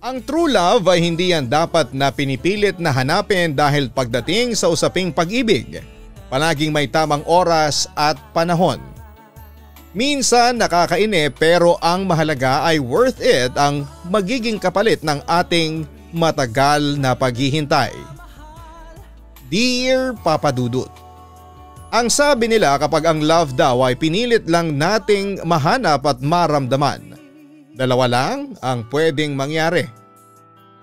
Ang true love ay hindi yan dapat na pinipilit na hanapin dahil pagdating sa usaping pag-ibig, palaging may tamang oras at panahon. Minsan nakakainip pero ang mahalaga ay worth it ang magiging kapalit ng ating matagal na paghihintay. Dear Papa Dudut, ang sabi nila kapag ang love daw ay pinilit lang nating mahanap at maramdaman, dalawa lang ang pwedeng mangyari.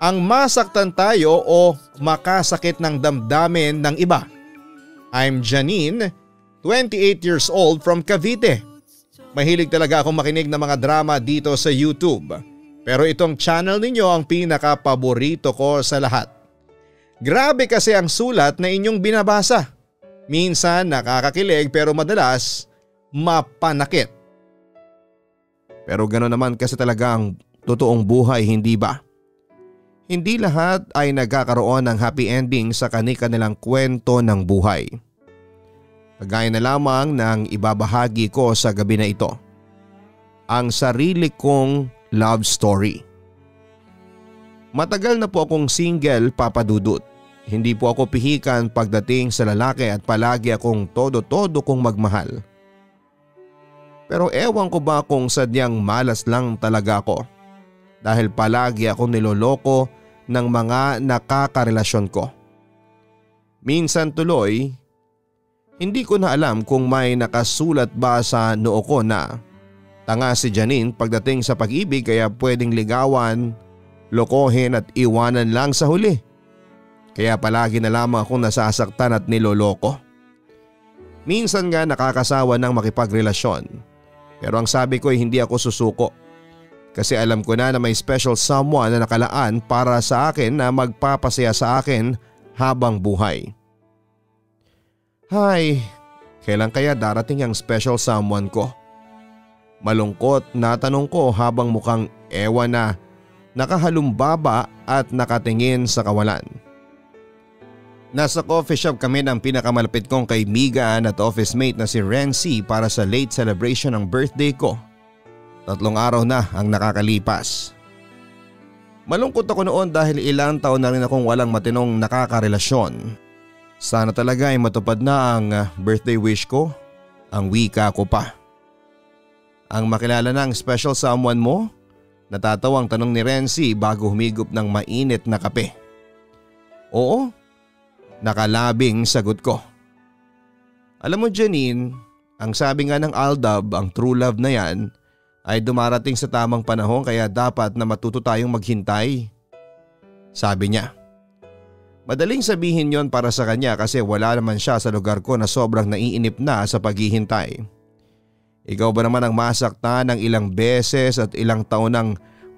Ang masaktan tayo o makasakit ng damdamin ng iba. I'm Janine, 28 years old from Cavite. Mahilig talaga akong makinig ng mga drama dito sa YouTube. Pero itong channel ninyo ang pinaka-paborito ko sa lahat. Grabe kasi ang sulat na inyong binabasa. Minsan nakakakilig pero madalas mapanakit. Pero gano'n naman kasi talaga ang totoong buhay, hindi ba? Hindi lahat ay nagkakaroon ng happy ending sa kani-kanilang kwento ng buhay. Kagaya na lamang ng ibabahagi ko sa gabi na ito. Ang sarili kong love story. Matagal na po akong single, Papa Dudut. Hindi po ako pihikan pagdating sa lalaki at palagi akong todo-todo kong magmahal. Pero ewan ko ba kung sadyang malas lang talaga ako dahil palagi akong niloloko ng mga nakakarelasyon ko. Minsan tuloy, hindi ko na alam kung may nakasulat ba sa noo ko na tanga si Janine pagdating sa pag-ibig kaya pwedeng ligawan, lokohin at iwanan lang sa huli. Kaya palagi na lamang akong nasasaktan at niloloko. Minsan nga nakakasawa ng makipagrelasyon. Pero ang sabi ko ay hindi ako susuko. Kasi alam ko na may special someone na nakalaan para sa akin na magpapasaya sa akin habang buhay. Hay, kailan kaya darating ang special someone ko? Malungkot na tanong ko habang mukhang ewan na nakahalumbaba at nakatingin sa kawalan. Nasa coffee shop kami ng pinakamalapit kong kaibigan at office mate na si Renzi para sa late celebration ng birthday ko. 3 araw na ang nakakalipas. Malungkot ako noon dahil ilang taon na rin akong walang matinong nakakarelasyon. Sana talaga ay matupad na ang birthday wish ko, ang wika ko pa. Ang makilala ng special someone mo? Natatawang tanong ni Renzi bago humigop ng mainit na kape. Oo. Nakalabing sagot ko. Alam mo Janine, ang sabi nga ng Aldab, ang true love na yan ay dumarating sa tamang panahon kaya dapat na matuto tayong maghintay. Sabi niya. Madaling sabihin yon para sa kanya kasi wala naman siya sa lugar ko na sobrang naiinip na sa paghihintay. Ikaw ba naman ang masaktan ng ilang beses at ilang taon ng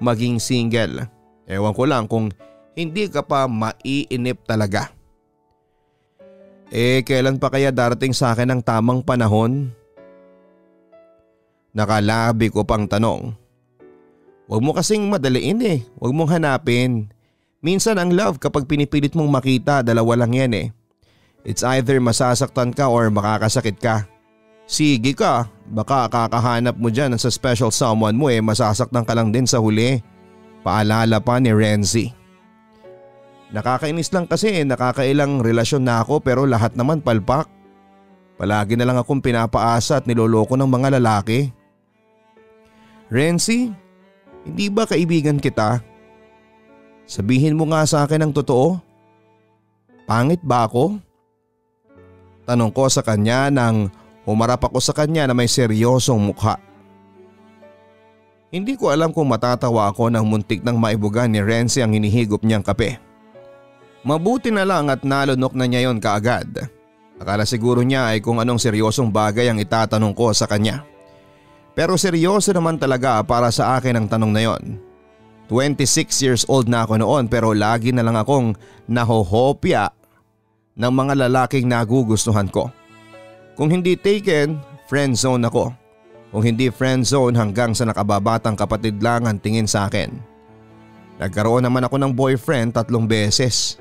maging single? Ewan ko lang kung hindi ka pa maiinip talaga. Kailan pa kaya darating sa akin ang tamang panahon? Nakalabi ko pang tanong. Huwag mo kasing madaliin huwag mong hanapin. Minsan ang love kapag pinipilit mong makita, dalawa lang yan It's either masasaktan ka or makakasakit ka. Sige ka, baka kakahanap mo dyan sa special someone mo masasaktan ka lang din sa huli. Paalala pa ni Renzi. Nakakainis lang kasi nakakailang relasyon na ako pero lahat naman palpak. Palagi na lang akong pinapaasa at niloloko ng mga lalaki. Renzi, hindi ba kaibigan kita? Sabihin mo nga sa akin ang totoo. Pangit ba ako? Tanong ko sa kanya nang humarap ako sa kanya na may seryosong mukha. Hindi ko alam kung matatawa ako nang muntik nang maibugan ni Renzi ang hinihigop niyang kape. Mabuti na lang at nalunok na niya yon kaagad. Akala siguro niya ay kung anong seryosong bagay ang itatanong ko sa kanya. Pero seryoso naman talaga para sa akin ang tanong na yon. 26 years old na ako noon pero lagi na lang akong nahohopya ng mga lalaking nagugustuhan ko. Kung hindi taken, friend zone ako. Kung hindi friend zone hanggang sa nakababatang kapatid lang ang tingin sa akin. Nagkaroon naman ako ng boyfriend 3 beses.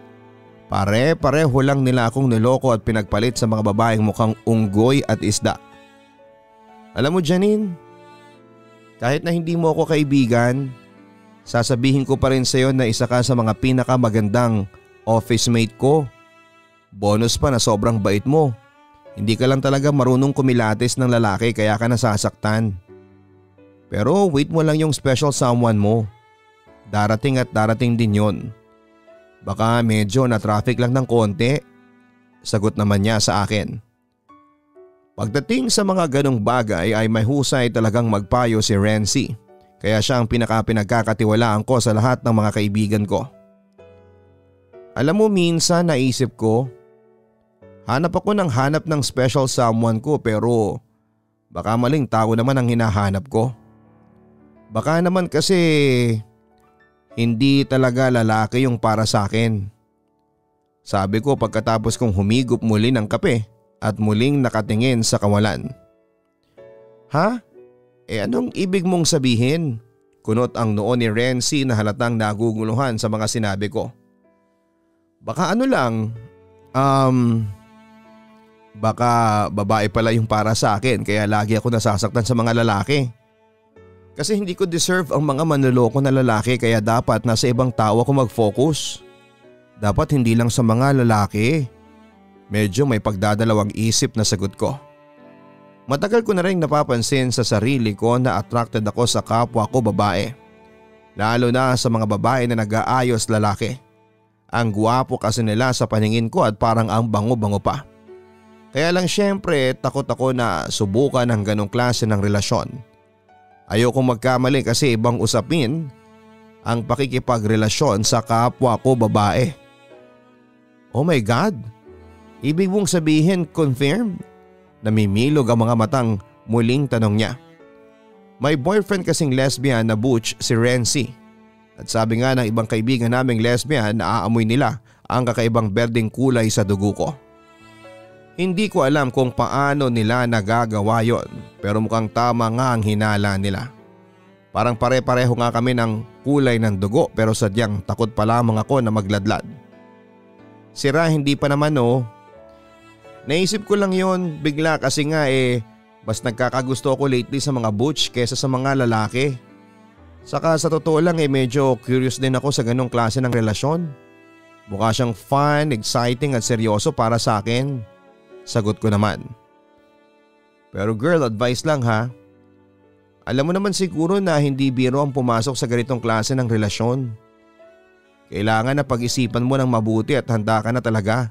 Pare-pareho lang nila akong niloko at pinagpalit sa mga babaeng mukhang unggoy at isda. Alam mo Janine, kahit na hindi mo ako kaibigan, Sasabihin ko pa rin sa'yo na isa ka sa mga pinakamagandang office mate ko. Bonus pa na sobrang bait mo. Hindi ka lang talaga marunong kumilatis ng lalaki kaya ka nasasaktan. Pero wait mo lang yung special someone mo. Darating at darating din yon. Baka medyo na traffic lang ng konti. Sagot naman niya sa akin. Pagdating sa mga ganong bagay ay may husay talagang magpayo si Renzi. Kaya siya ang pinagkakatiwalaan ko sa lahat ng mga kaibigan ko. Alam mo, minsan naisip ko, hanap ako ng special someone ko pero baka maling tao naman ang hinahanap ko. Baka naman kasi hindi talaga lalaki yung para sa akin. Sabi ko pagkatapos kong humigop muli ng kape at muling nakatingin sa kawalan. Ha? Anong ibig mong sabihin? Kunot ang noo ni Renzi na halatang naguguluhan sa mga sinabi ko. Baka baka babae pala yung para sa akin kaya lagi ako nasasaktan sa mga lalaki. Kasi hindi ko deserve ang mga manloloko na lalaki kaya dapat nasa ibang tao ako mag-focus. Dapat hindi lang sa mga lalaki. Medyo may pagdadalawang isip na sagot ko. Matagal ko na rin napapansin sa sarili ko na attracted ako sa kapwa ko babae. Lalo na sa mga babae na nag-aayos lalaki. Ang guwapo kasi nila sa paningin ko at parang ang bango-bango pa. Kaya lang syempre takot ako na subukan ang ganong klase ng relasyon. Ayokong magkamali kasi ibang usapin ang pakikipagrelasyon sa kapwa ko babae. Oh my God! Ibig mong sabihin confirmed? Namimilog ang mga matang muling tanong niya. May boyfriend kasing lesbian na butch si Renzi. At sabi nga ng ibang kaibigan naming lesbian na aamoy nila ang kakaibang berdeng kulay sa dugo ko. Hindi ko alam kung paano nila nagagawa yon pero mukhang tama nga ang hinala nila. Parang pare-pareho nga kami ng kulay ng dugo pero sadyang takot pa lamang ako na magladlad. Sira hindi pa naman Naisip ko lang yon bigla kasi nga mas nagkakagusto ako lately sa mga butch kesa sa mga lalaki. Saka sa totoo lang medyo curious din ako sa ganong klase ng relasyon. Mukha siyang fun, exciting at seryoso para sa akin. Sagot ko naman. Pero girl, advice lang ha. Alam mo naman siguro na hindi biro ang pumasok sa ganitong klase ng relasyon. Kailangan na pag-isipan mo ng mabuti at handa ka na talaga.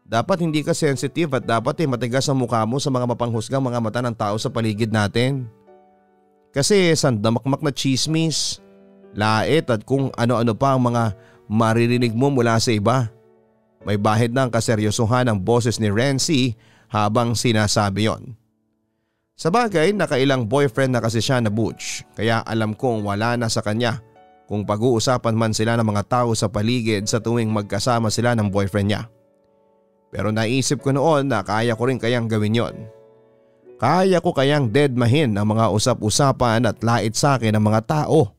Dapat hindi ka sensitive at dapat matigas ang mukha mo sa mga mapanghusgang mga mata ng tao sa paligid natin. Kasi sandamakmak na chismis, lait at kung ano-ano pa ang mga maririnig mo mula sa iba. May bahid ng kaseryosohan ang boses ni Renzi habang sinasabi yon. Sabagay nakailang boyfriend na kasi siya na butch kaya alam kong wala na sa kanya kung pag-uusapan man sila ng mga tao sa paligid sa tuwing magkasama sila ng boyfriend niya. Pero naisip ko noon na kaya ko rin kayang gawin yon. Kaya ko kayang deadmahin ang mga usap-usapan at lait sa akin ng mga tao.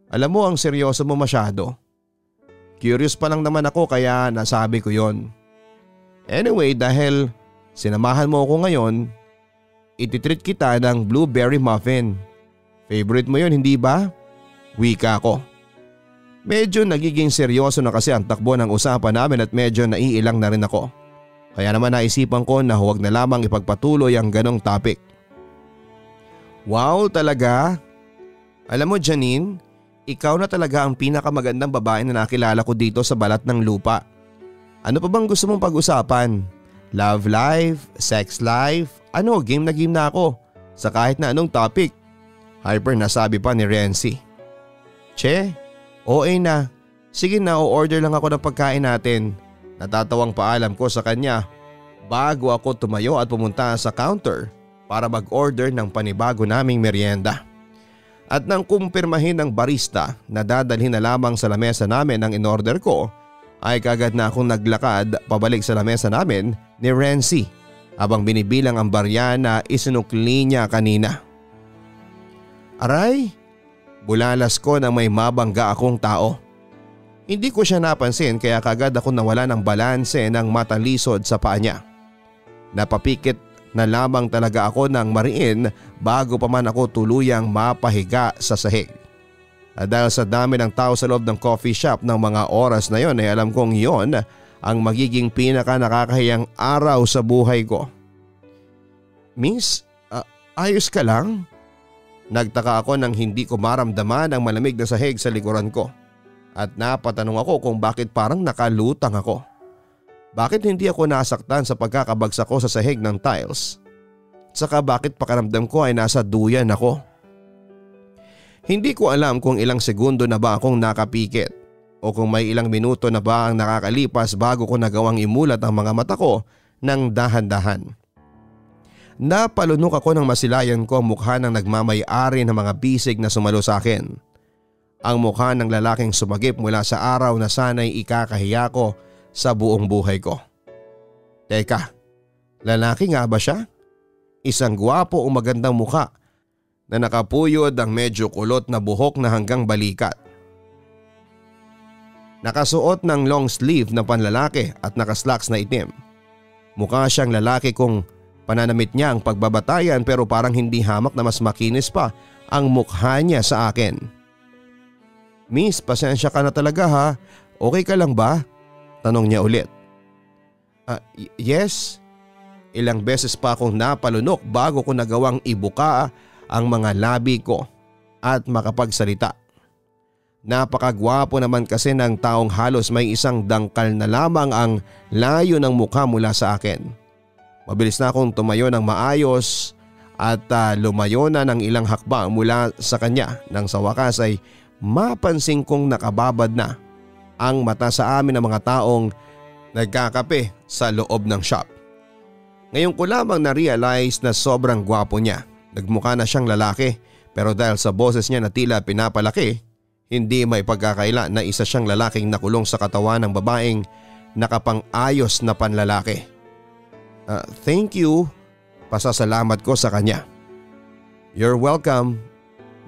Alam mo ang seryoso mo masyado. Curious pa lang naman ako kaya nasabi ko yon. Anyway dahil sinamahan mo ako ngayon, ititreat kita ng blueberry muffin. Favorite mo yon hindi ba? Wika ko. Medyo nagiging seryoso na kasi ang takbo ng usapan namin at medyo naiilang na rin ako. Kaya naman naisipan ko na huwag na lamang ipagpatuloy ang ganong topic. Wow talaga? Alam mo Janine, ikaw na talaga ang pinakamagandang babae na nakilala ko dito sa balat ng lupa. Ano pa bang gusto mong pag-usapan? Love life? Sex life? Game na ako sa kahit na anong topic. Hyper na sabi pa ni Renzi. Che? OA na. Sige na, o-order lang ako ng pagkain natin. Natatawang paalam ko sa kanya bago ako tumayo at pumunta sa counter para mag-order ng panibago naming merienda. At nang kumpirmahin ng barista na dadalhin na lamang sa lamesa namin ang in-order ko, ay kagad na akong naglakad pabalik sa lamesa namin ni Renzi habang binibilang ang barya na isinukli niya kanina. Aray! Bulalas ko na may mabangga akong tao. Hindi ko siya napansin kaya kagad ako nawala ng balanse ng matalisod sa paa niya. Napapikit na lamang talaga ako ng mariin bago pa man ako tuluyang mapahiga sa sahig. At dahil sa dami ng tao sa loob ng coffee shop ng mga oras na yon ay alam kong yon ang magiging pinaka nakakahiyang araw sa buhay ko. Miss, ayos ka lang? Nagtaka ako nang hindi ko maramdaman ang malamig na sahig sa likuran ko. At napatanong ako kung bakit parang nakalutang ako. Bakit hindi ako nasaktan sa pagkakabagsak ko sa sahig ng tiles? Saka bakit pakiramdam ko ay nasa duyan ako? Hindi ko alam kung ilang segundo na ba akong nakapikit o kung may ilang minuto na ba ang nakakalipas bago ko nagawang imulat ang mga mata ko ng dahan-dahan. Napalunok ako nang masilayan ko ang mukha ng nagmamay-ari ng mga bisig na sumalo sa akin. Ang mukha ng lalaking sumagip mula sa araw na sana'y ikakahiya ko sa buong buhay ko. Teka, lalaki nga ba siya? Isang gwapo o magandang mukha na nakapuyod ang medyo kulot na buhok na hanggang balikat. Nakasuot ng long sleeve na panlalaki at nakaslacks na itim. Mukha siyang lalaki kung pananamit niya ang pagbabatayan pero parang hindi hamak na mas makinis pa ang mukha niya sa akin. Miss, pasensya ka na talaga ha. Okay ka lang ba? Tanong niya ulit. Yes. Ilang beses pa akong napalunok bago ko nagawang ibuka ang mga labi ko at makapagsalita. Napakagwapo naman kasi ng taong halos may isang dangkal na lamang ang layo ng mukha mula sa akin. Mabilis na akong tumayo ng maayos at lumayo na ng ilang hakbang mula sa kanya nang sa wakas ay mapansin kong nakababad na ang mata sa amin ng mga taong nagkakape sa loob ng shop. Ngayon ko lamang na-realize na sobrang gwapo niya. Nagmukha na siyang lalaki pero dahil sa boses niya na tila pinapalaki, hindi may pagkakaila na isa siyang lalaking nakulong sa katawan ng babaeng nakapang-ayos na panlalaki. Thank you. Pasasalamat ko sa kanya. You're welcome.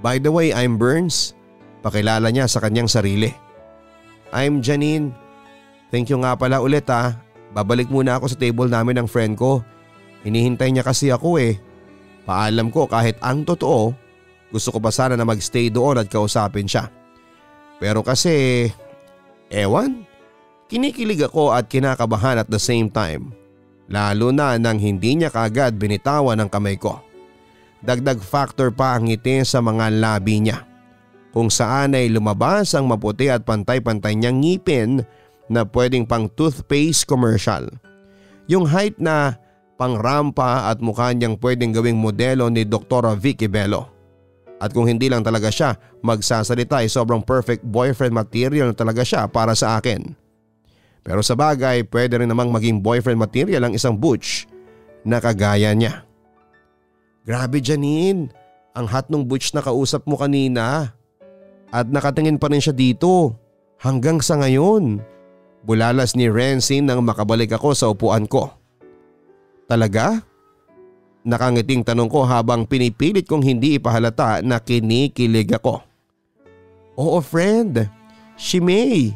By the way, I'm Burns. Pakilala niya sa kanyang sarili. I'm Janine. Thank you nga pala ulit ha. Babalik muna ako sa table namin ng friend ko. Hinihintay niya kasi ako eh. Paalam ko kahit ang totoo, gusto ko pa sana na magstay doon at kausapin siya. Pero kasi, ewan, kinikilig ako at kinakabahan at the same time. Lalo na nang hindi niya kaagad binitawan ang kamay ko. Dagdag factor pa ang ngiti sa mga labi niya. Kung saan ay lumabas ang maputi at pantay-pantay niyang ngipin na pwedeng pang toothpaste commercial. Yung height na pangrampa at mukha niyang pwedeng gawing modelo ni Dr. Vicky Bello. At kung hindi lang talaga siya magsasalita ay sobrang perfect boyfriend material na talaga siya para sa akin. Pero sa bagay pwede rin namang maging boyfriend material ang isang butch na kagaya niya. Grabe Janine, ang hot nung butch na kausap mo kanina. At nakatingin pa rin siya dito hanggang sa ngayon. Bulalas ni Renzi nang makabalik ako sa upuan ko. Talaga? Nakangiting tanong ko habang pinipilit kong hindi ipahalata na kinikilig ako. Oo friend, si May.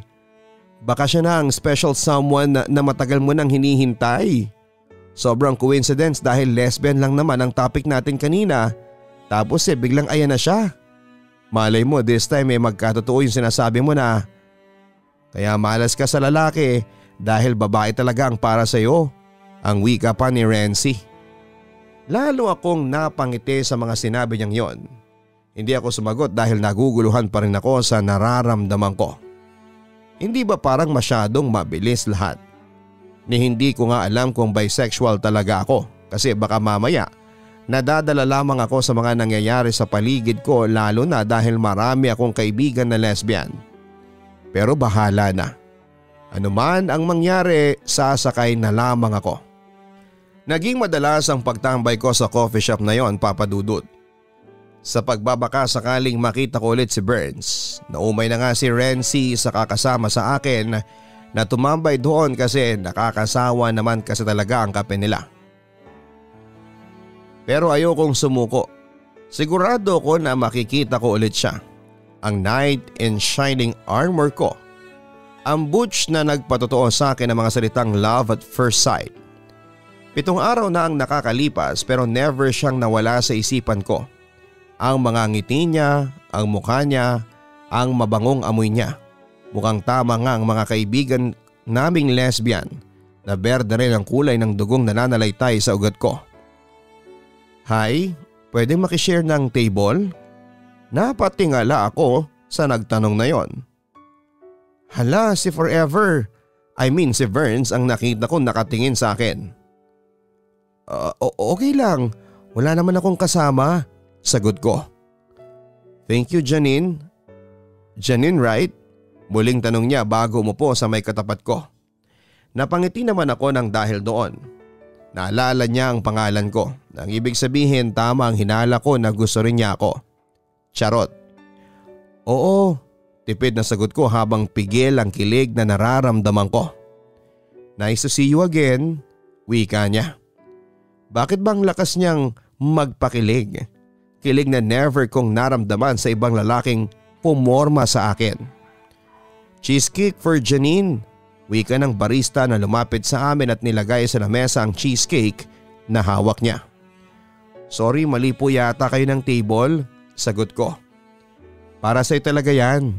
Baka siya na ang special someone na matagal mo nang hinihintay. Sobrang coincidence dahil lesbian lang naman ang topic natin kanina. Tapos biglang ayan na siya. Malay mo this time magkatotoo yung sinasabi mo na kaya malas ka sa lalaki dahil babae talaga ang para sa'yo. Ang wika pa ni Renzi. Lalo akong napangiti sa mga sinabi niyang yon. Hindi ako sumagot dahil naguguluhan pa rin ako sa nararamdaman ko. Hindi ba parang masyadong mabilis lahat? Ni hindi ko nga alam kung bisexual talaga ako kasi baka mamaya nadadala lamang ako sa mga nangyayari sa paligid ko lalo na dahil marami akong kaibigan na lesbian. Pero bahala na. Ano man ang mangyari, sasakay na lamang ako. Naging madalas ang pagtambay ko sa coffee shop na yon, Papa Dudut. Sa pagbabaka sakaling makita ko ulit si Burns, naumay na nga si Renzi sa kakasama sa akin na tumambay doon kasi nakakasawa naman kasi talaga ang kape nila. Pero ayokong sumuko. Sigurado ko na makikita ko ulit siya. Ang knight in shining armor ko. Ang butch na nagpatotoo sa akin ng mga salitang love at first sight. 7 araw na ang nakakalipas pero never siyang nawala sa isipan ko. Ang mga ngiti niya, ang mukha niya ang mabangong amoy niya. Mukhang tama nga ang mga kaibigan naming lesbian na berde rin ang kulay ng dugong nananalaytay sa ugat ko. Hi, pwedeng makishare ng table? Napatingala ako sa nagtanong na yon. Hala, si Forever. I mean si Verns ang nakita ko nakatingin sa akin. Okay lang, wala naman akong kasama, sagot ko. Thank you, Janine. Janine, right? Muling tanong niya bago umupo sa may katapat ko. Napangiti naman ako ng dahil doon. Naalala niya ang pangalan ko. Ang ibig sabihin tama ang hinala ko na gusto rin niya ako. Charot. Oo, tipid na sagot ko habang pigil ang kilig na nararamdaman ko. Nice to see you again, wika niya. Bakit bang lakas niyang magpakilig? Kilig na never kong naramdaman sa ibang lalaking pumorma sa akin. Cheesecake for Janine, wika ng barista na lumapit sa amin at nilagay sa lamesa ang cheesecake na hawak niya. Sorry, mali po yata kayo ng table, sagot ko. Para sa'yo talaga yan.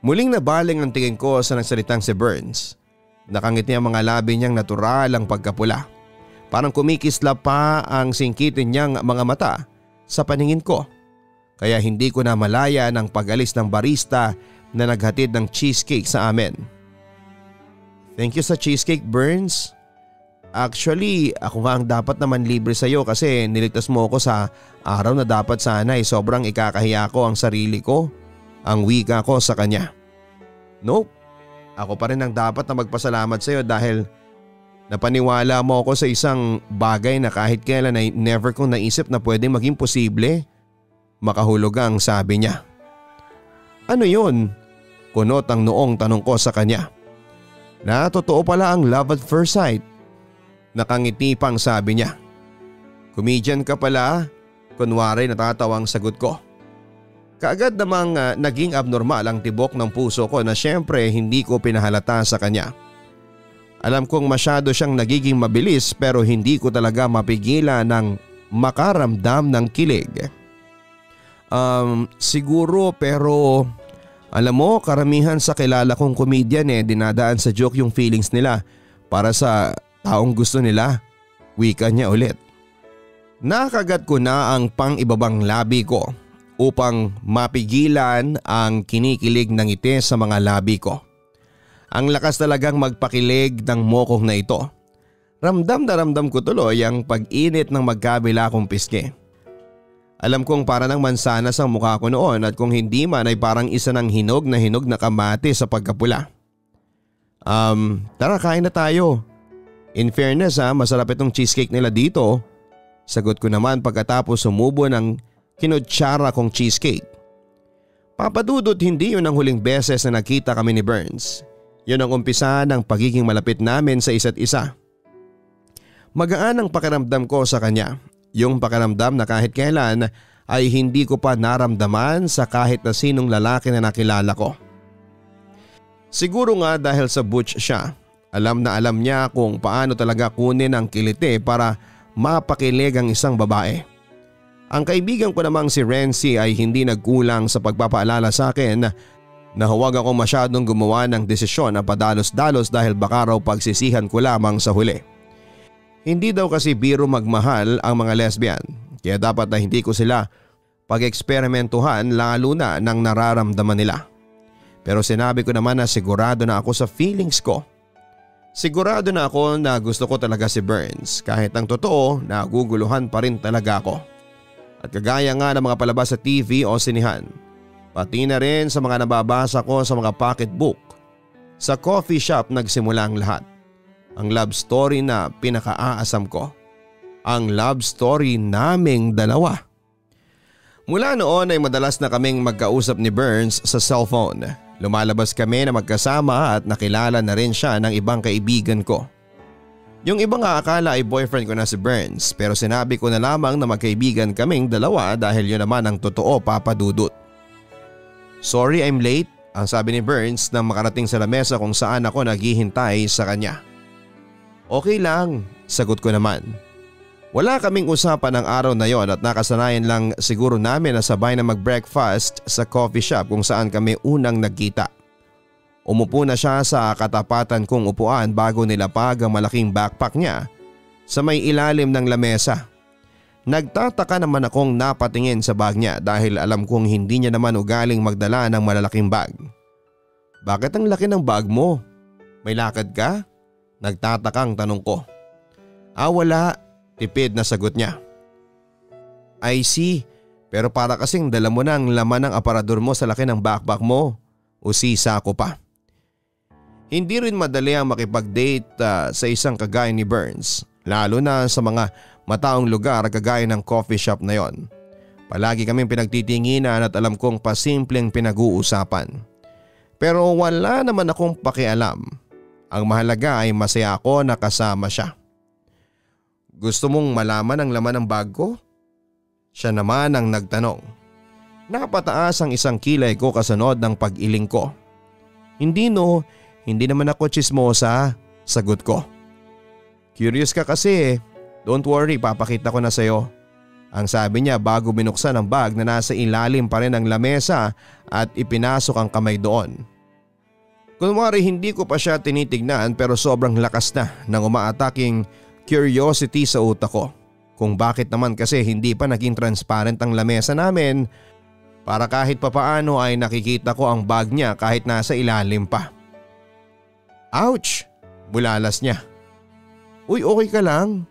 Muling nabaling ang tingin ko sa nagsalitang si Burns. Nakangiti ang mga labi niyang natural ang pagkapula. Parang kumikislap pa ang singkitin niyang mga mata sa paningin ko. Kaya hindi ko na malaya ng pag-alis ng barista na naghatid ng cheesecake sa amin. Thank you sa cheesecake, Burns. Actually, ako nga ang dapat naman libre sa iyo kasi niligtas mo ako sa araw na dapat sana ay sobrang ikakahiya ko ang sarili ko. Ang wika ko sa kanya. Nope, ako pa rin ang dapat na magpasalamat sa iyo dahil napaniwala mo ako sa isang bagay na kahit kailan ay never kong naisip na pwedeng maging posible. Makahulog ang sabi niya. Ano yun? Kunot ang noong tanong ko sa kanya. Na totoo pala ang love at first sight. Nakangiti pang sabi niya. Comedian ka pala? Kunwari natatawang sagot ko. Kaagad namang naging abnormal ang tibok ng puso ko na syempre hindi ko pinahalata sa kanya. Alam kong masyado siyang nagiging mabilis pero hindi ko talaga mapigilan ng makaramdam ng kilig. Siguro pero alam mo karamihan sa kilala kong komedyan dinadaan sa joke yung feelings nila para sa taong gusto nila. Wika niya ulit. Nakagat ko na ang pang-ibabang labi ko upang mapigilan ang kinikilig ng ngiti sa mga labi ko. Ang lakas talagang magpakilig ng mokong na ito. Ramdam na ramdam ko tuloy ang pag-init ng magkabila kong pisngi. Alam kong para ng mansanas ang mukha ko noon at kung hindi man ay parang isa ng hinog na kamate sa pagkapula. Tara kain na tayo. In fairness masarap itong cheesecake nila dito. Sagot ko naman pagkatapos sumubo ng kinutsara kong cheesecake. Papadudot hindi yun ang huling beses na nakita kami ni Burns. Yun ang umpisa ng pagiging malapit namin sa isa't isa. Magaan ang pakiramdam ko sa kanya. Yung pakiramdam na kahit kailan ay hindi ko pa naramdaman sa kahit na sinong lalaki na nakilala ko. Siguro nga dahil sa butch siya, alam na alam niya kung paano talaga kunin ang kiliti para mapakilig ang isang babae. Ang kaibigan ko namang si Renzi ay hindi nagkulang sa pagpapaalala sa akin na huwag ako masyadong gumawa ng desisyon na padalos-dalos dahil baka raw pagsisihan ko lamang sa huli. Hindi daw kasi biro magmahal ang mga lesbian kaya dapat na hindi ko sila pag-eksperimentuhan lalo na ng nararamdaman nila. Pero sinabi ko naman na sigurado na ako sa feelings ko. Sigurado na ako na gusto ko talaga si Burns kahit ang totoo naguguluhan pa rin talaga ako. At kagaya nga ng mga palabas sa TV o sinihan, pati na rin sa mga nababasa ko sa mga pocketbook, sa coffee shop nagsimula ang lahat. Ang love story na pinakaaasam ko. Ang love story naming dalawa. Mula noon ay madalas na kaming magkausap ni Burns sa cellphone. Lumalabas kami na magkasama at nakilala na rin siya ng ibang kaibigan ko. Yung ibang akala ay boyfriend ko na si Burns pero sinabi ko na lamang na magkaibigan kaming dalawa dahil yun naman ang totoo, Papa Dudut. Sorry I'm late, ang sabi ni Burns nang makarating sa lamesa kung saan ako naghihintay sa kanya. Okay lang, sagot ko naman. Wala kaming usapan ng araw na yon at nakasanayan lang siguro namin na sabay na mag-breakfast sa coffee shop kung saan kami unang nagkita. Umupo na siya sa katapatan kong upuan bago nilapag ang malaking backpack niya sa may ilalim ng lamesa. Nagtataka naman akong napatingin sa bag niya dahil alam kong hindi niya naman ugaling magdala ng malalaking bag. Bakit ang laki ng bag mo? May lakad ka? Nagtatakang tanong ko. Wala. Tipid na sagot niya. I see, pero para kasing dala mo na ang laman ng aparador mo sa laki ng backpack mo. Usisa ko pa. Hindi rin madali ang makipag-date sa isang kagaya ni Burns, lalo na sa mga mataong lugar kagaya ng coffee shop na yon. Palagi kaming pinagtitinginan at alam kong pasimpleng pinag-uusapan. Pero wala naman akong pakialam. Ang mahalaga ay masaya ako na kasama siya. Gusto mong malaman ang laman ng bag ko? Siya naman ang nagtanong. Napataas ang isang kilay ko kasunod ng pag-iling ko. Hindi naman ako tsismosa, sagot ko. Curious ka kasi. Don't worry, papakita ko na sayo. Ang sabi niya bago binuksan ang bag na nasa ilalim pa rin ng lamesa at ipinasok ang kamay doon. Kunwari hindi ko pa siya tinitignan pero sobrang lakas na ng umaataking curiosity sa utak ko kung bakit naman kasi hindi pa naging transparent ang lamesa namin para kahit papaano ay nakikita ko ang bag niya kahit nasa ilalim pa. Ouch! Bulalas niya. Uy, okay ka lang?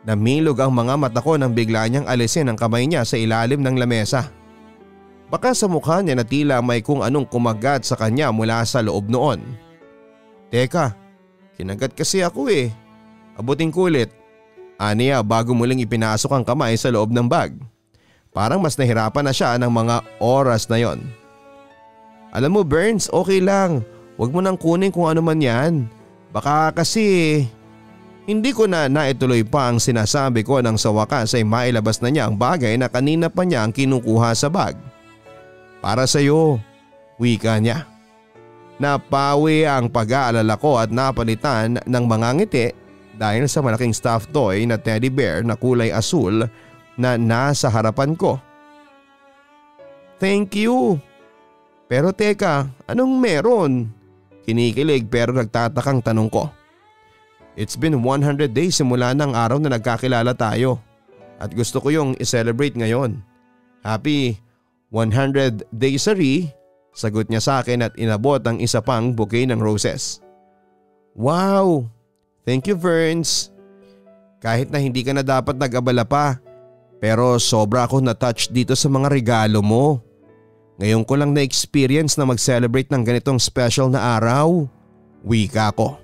Namilog ang mga mata ko nang bigla niyang alisin ang kamay niya sa ilalim ng lamesa. Baka sa mukha niya na tila may kung anong kumagat sa kanya mula sa loob noon. Teka, kinagat kasi ako eh. Abutin ko ulit. Aniya bago muling ipinasok ang kamay sa loob ng bag. Parang mas nahirapan na siya ng mga oras na yon. Alam mo Burns, okay lang. Huwag mo nang kunin kung ano man yan. Baka kasi… Hindi ko na naituloy pa ang sinasabi ko nang sa wakas ay mailabas na niya ang bagay na kanina pa niya ang kinukuha sa bag. Para sa iyo, wika niya. Napawi ang pag-aalala ko at napalitan ng mga ngiti dahil sa malaking stuffed toy na teddy bear na kulay asul na nasa harapan ko. Thank you. Pero teka, anong meron? Kinikilig pero nagtatakang tanong ko. It's been 100 days simula ng araw na nagkakilala tayo at gusto ko yung i-celebrate ngayon. Happy 100 daysary, sagot niya sa akin at inabot ang isa pang bouquet ng roses. Wow! Thank you Burns. Kahit na hindi ka na dapat nag-abala pa, pero sobra ako na-touch dito sa mga regalo mo. Ngayon ko lang na-experience na mag-celebrate ng ganitong special na araw. Wika ko.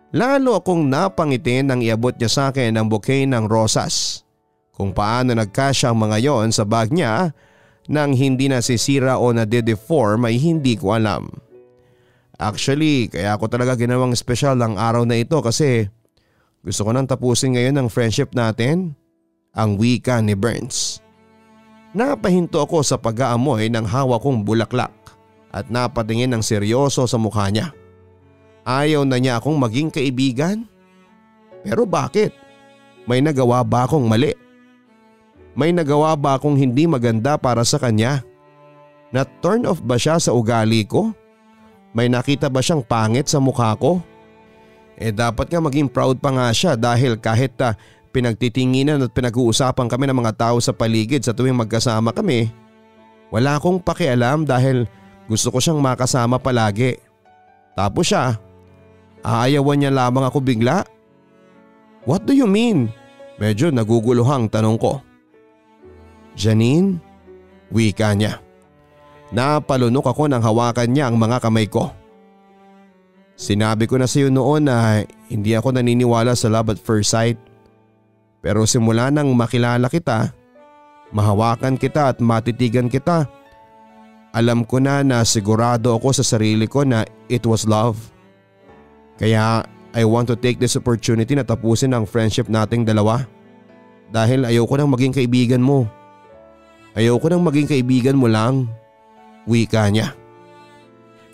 Lalo akong napangiti nang iabot niya sa akin ang bouquet ng rosas. Kung paano nagkasya ang mga yon sa bag niya nang hindi nasisira o nade-deform ay hindi ko alam. Actually, kaya ako talaga ginawang special ang araw na ito kasi gusto ko nang tapusin ngayon ang friendship natin, ang wika ni Burns. Napahinto ako sa pag-aamoy ng hawak kong bulaklak at napatingin ng seryoso sa mukha niya. Ayaw na niya akong maging kaibigan? Pero bakit? May nagawa ba akong mali? May nagawa ba akong hindi maganda para sa kanya? Na-turn off ba siya sa ugali ko? May nakita ba siyang pangit sa mukha ko? Dapat nga maging proud pa nga siya dahil kahit pinagtitinginan at pinag-uusapan kami ng mga tao sa paligid sa tuwing magkasama kami, wala akong pakialam dahil gusto ko siyang makasama palagi. Tapos siya, aayawan niya lamang ako bigla? What do you mean? Medyo naguguluhang tanong ko. Janine? Wika niya. Napalunok ako nang hawakan niya ang mga kamay ko. Sinabi ko na sa iyo noon na hindi ako naniniwala sa love at first sight. Pero simula nang makilala kita, mahawakan kita at matitigan kita, alam ko na sigurado ako sa sarili ko na it was love. Kaya I want to take this opportunity na tapusin ang friendship nating dalawa. Dahil ayoko nang maging kaibigan mo. Ayoko nang maging kaibigan mo lang. Wika niya.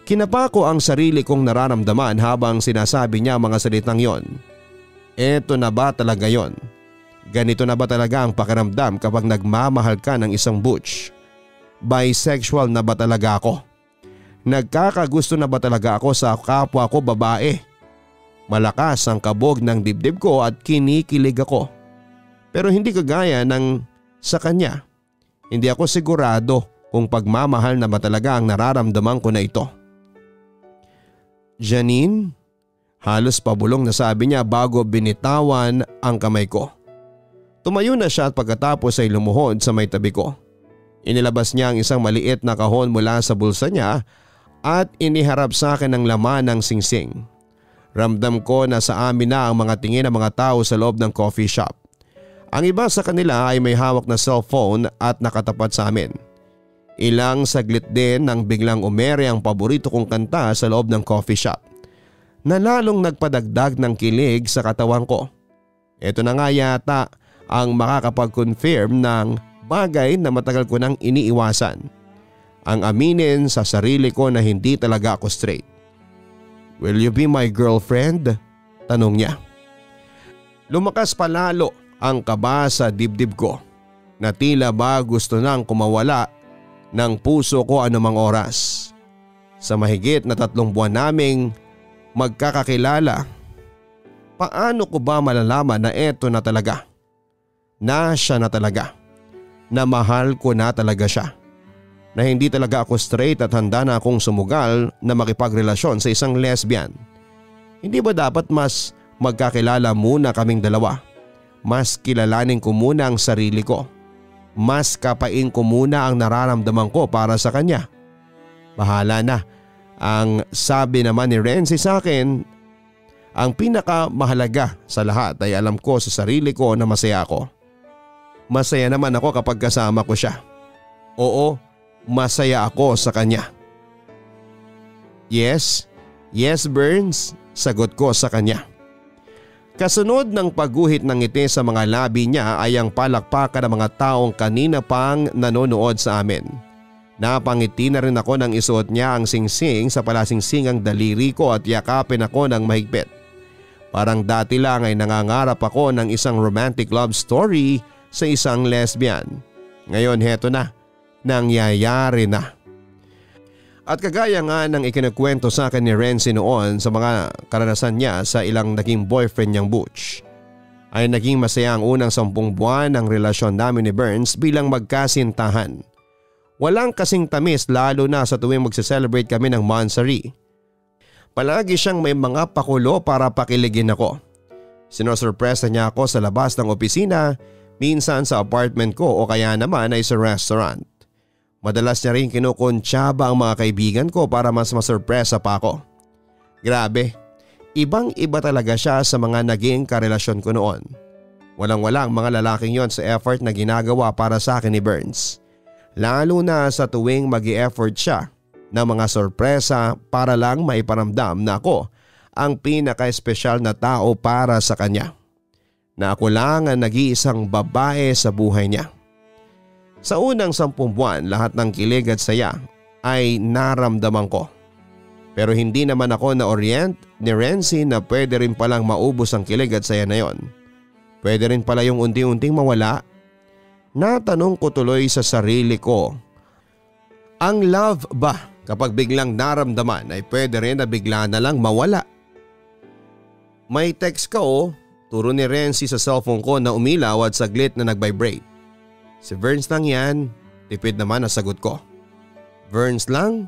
Kinapa ko ang sarili kong nararamdaman habang sinasabi niya mga salitang yon. Eto na ba talaga yon? Ganito na ba talaga ang pakiramdam kapag nagmamahal ka ng isang butch? Bisexual na ba talaga ako? Nagkakagusto na ba talaga ako sa kapwa ko babae? Malakas ang kabog ng dibdib ko at kinikilig ako. Pero hindi kagaya ng sa kanya. Hindi ako sigurado kung pagmamahal na ba talaga ang nararamdaman ko na ito. Janine? Halos pabulong na sabi niya bago binitawan ang kamay ko. Tumayo na siya at pagkatapos ay lumuhod sa may tabi ko. Inilabas niya ang isang maliit na kahon mula sa bulsa niya at iniharap sa akin ang laman ng singsing. Ramdam ko na sa amin na ang mga tingin ng mga tao sa loob ng coffee shop. Ang iba sa kanila ay may hawak na cellphone at nakatapat sa amin. Ilang saglit din nang biglang umere ang paborito kong kanta sa loob ng coffee shop na lalong nagpadagdag ng kilig sa katawan ko. Ito na nga yata ang makakapag-confirm ng bagay na matagal ko nang iniiwasan. Ang aminin sa sarili ko na hindi talaga ako straight. "Will you be my girlfriend?" tanong niya. Lumakas palalo ang kaba sa dibdib ko na tila ba gusto nang kumawala ng puso ko anumang oras. Sa mahigit na 3 buwan naming magkakakilala, paano ko ba malalaman na eto na talaga? Na siya na talaga? Na mahal ko na talaga siya? Na hindi talaga ako straight at handa na akong sumugal na makipagrelasyon sa isang lesbian? Hindi ba dapat mas magkakilala muna kaming dalawa? Mas kilalanin ko muna ang sarili ko. Mas kapain ko muna ang nararamdaman ko para sa kanya. Bahala na. Ang sabi naman ni Renzi sa akin, ang pinakamahalaga sa lahat ay alam ko sa sarili ko na masaya ako. Masaya naman ako kapag kasama ko siya. Oo, masaya ako sa kanya. Yes, yes Burns, sagot ko sa kanya. Kasunod ng pagguhit ng ngiti sa mga labi niya ay ang palakpakan ng mga taong kanina pang nanonood sa amin. Napangiti na rin ako nang isuot niya ang singsing sa palasingsingang daliri ko at yakapin ako ng mahigpit. Parang dati lang ay nangangarap ako ng isang romantic love story sa isang lesbian. Ngayon heto na, nangyayari na. At kagaya nga ng ikinakwento sa akin ni Renzi noon sa mga karanasan niya sa ilang naging boyfriend niyang butch, ay naging masaya ang unang 10 buwan ng relasyon namin ni Burns bilang magkasintahan. Walang kasing tamis lalo na sa tuwing magse-celebrate kami ng Mansari. Palagi siyang may mga pakulo para pakiligin ako. Sinosurpresa niya ako sa labas ng opisina, minsan sa apartment ko o kaya naman ay sa restaurant. Madalas niya rin kinukuntsaba ang mga kaibigan ko para mas masurpresa pa ako. Grabe, ibang iba talaga siya sa mga naging karelasyon ko noon. Walang-wala ang mga lalaking yon sa effort na ginagawa para sa akin ni Burns. Lalo na sa tuwing mag-i-effort siya ng mga sorpresa para lang maiparamdam na ako ang pinaka-espesyal na tao para sa kanya. Na ako lang ang nag-iisang babae sa buhay niya. Sa unang 10 buwan lahat ng kilig at saya ay naramdaman ko. Pero hindi naman ako na-orient ni Renzi na pwede rin palang maubos ang kilig at saya na yon. Pwede rin pala yung unti-unting mawala. Natanong ko tuloy sa sarili ko, ang love ba kapag biglang naramdaman ay pwede rin na bigla na lang mawala? May text ka o, turo ni Renzi sa cellphone ko na umilaw at saglit na nag-vibrate. Si Burns lang yan, tipid naman na sagot ko. Burns lang?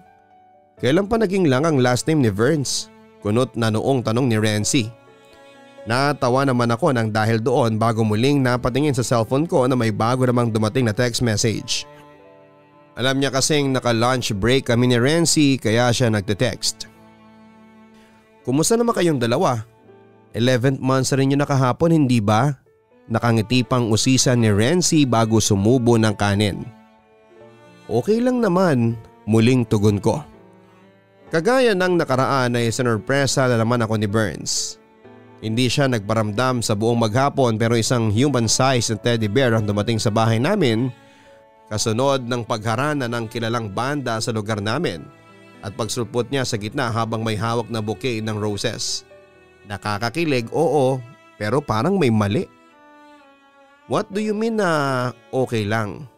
Kailan pa naging lang ang last name ni Burns? Kunot na noong tanong ni Renzi. Natawa naman ako nang dahil doon bago muling napatingin sa cellphone ko na may bago namang dumating na text message. Alam niya kasing naka-lunch break kami ni Renzi kaya siya nagte-text. Kumusta naman kayong dalawa? 11th months rin yung nakahapon, hindi ba? Nakangiti pang usisan ni Renzi bago sumubo ng kanin. Okay lang naman, muling tugon ko. Kagaya ng nakaraan ay sinurpresa na naman ako ni Burns. Hindi siya nagparamdam sa buong maghapon pero isang human-sized teddy bear ang dumating sa bahay namin kasunod ng pagharana ng kilalang banda sa lugar namin at pagsulpot niya sa gitna habang may hawak na bouquet ng roses. Nakakakilig, oo, pero parang may mali. What do you mean na okay lang?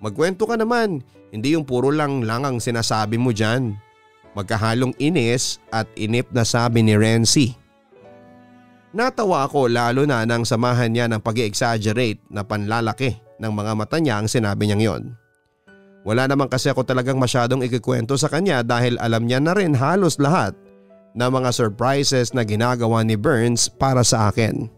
Magkwento ka naman, hindi yung puro lang ang sinasabi mo dyan. Magkahalong inis at inip na sabi ni Renzi. Natawa ako lalo na nang samahan niya ng pag-i-exaggerate na panlalaki ng mga mata niya ang sinabi niyang yon. Wala naman kasi ako talagang masyadong ikikwento sa kanya dahil alam niya na rin halos lahat ng mga surprises na ginagawa ni Burns para sa akin.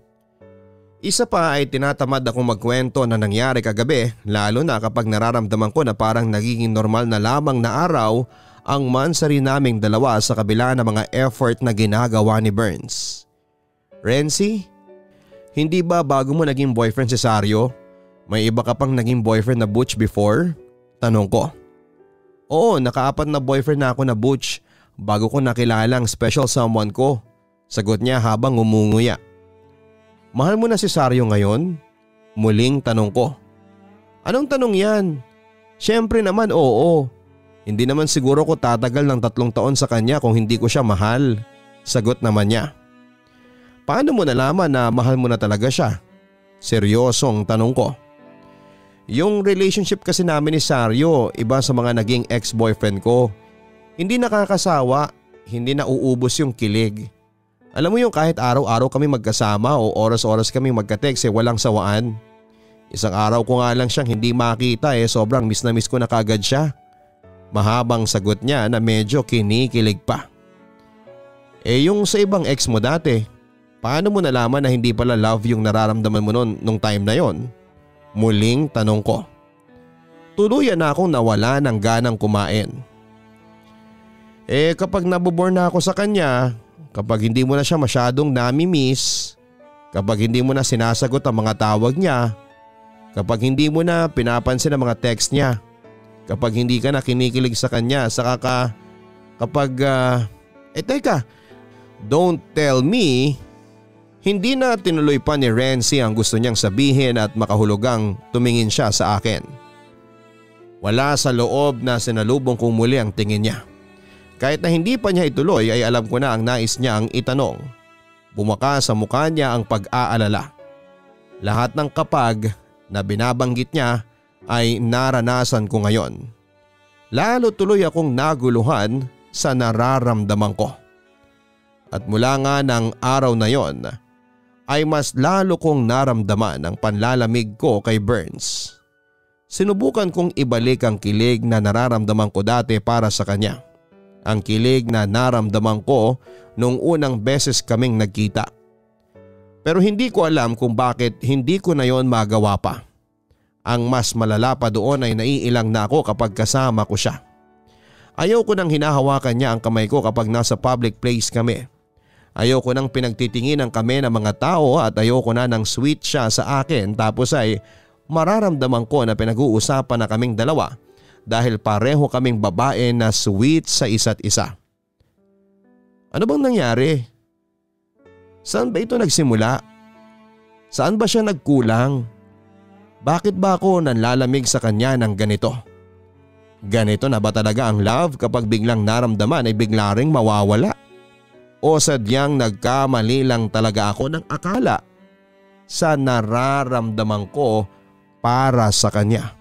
Isa pa ay tinatamad akong magkwento na nangyari kagabi lalo na kapag nararamdaman ko na parang nagiging normal na lamang na araw ang mansari naming dalawa sa kabila ng mga effort na ginagawa ni Burns. Renzi, hindi ba bago mo naging boyfriend si Sario? May iba ka pang naging boyfriend na butch before? Tanong ko. Oo, nakaapat na boyfriend na ako na butch bago ko nakilala ang special someone ko. Sagot niya habang umunguya. Mahal mo na si Sario ngayon? Muling tanong ko. Anong tanong yan? Siyempre naman oo. Hindi naman siguro ko tatagal ng 3 taon sa kanya kung hindi ko siya mahal. Sagot naman niya. Paano mo nalaman na mahal mo na talaga siya? Seryosong tanong ko. Yung relationship kasi namin ni Sario, iba sa mga naging ex-boyfriend ko. Hindi nakakasawa, hindi nauubos yung kilig. Alam mo yung kahit araw-araw kami magkasama o oras-oras kami magka-text walang sawaan. Isang araw ko nga lang siyang hindi makita sobrang miss na miss ko na kagad siya. Mahabang sagot niya na medyo kinikilig pa. Yung sa ibang ex mo dati, paano mo nalaman na hindi pala love yung nararamdaman mo nung time na yon? Muling tanong ko. Tuluyan na akong nawala ng ganang kumain. Kapag nabobore na ako sa kanya, kapag hindi mo na siya masyadong nami-miss, kapag hindi mo na sinasagot ang mga tawag niya, kapag hindi mo na pinapansin ang mga text niya, kapag hindi ka na kinikilig sa kanya, teka, don't tell me, hindi na tinuloy pa ni Renzi ang gusto niyang sabihin at makahulugang tumingin siya sa akin. Wala sa loob na sinalubong kong muli ang tingin niya. Kahit na hindi pa niya ituloy ay alam ko na ang nais niya ang itanong. Bumaka sa mukha niya ang pag-aalala. Lahat ng kapag na binabanggit niya ay naranasan ko ngayon. Lalo tuloy akong naguluhan sa nararamdaman ko. At mula nga ng araw na yon ay mas lalo kong naramdaman ang panlalamig ko kay Burns. Sinubukan kong ibalik ang kilig na nararamdaman ko dati para sa kanya. Ang kilig na naramdaman ko nung unang beses kaming nagkita. Pero hindi ko alam kung bakit hindi ko na yon magawa pa. Ang mas malala pa doon ay naiilang na ako kapag kasama ko siya. Ayaw ko nang hinahawakan niya ang kamay ko kapag nasa public place kami. Ayaw ko nang pinagtitinginan kami ng mga tao at ayaw ko na nang sweet siya sa akin tapos ay mararamdaman ko na pinag-uusapan na kaming dalawa. Dahil pareho kaming babae na sweet sa isa't isa. Ano bang nangyari? Saan ba ito nagsimula? Saan ba siya nagkulang? Bakit ba ako nanlalamig sa kanya ng ganito? Ganito na ba talaga ang love kapag biglang naramdaman ay bigla ring mawawala? O sadyang nagkamali lang talaga ako ng akala sa nararamdaman ko para sa kanya?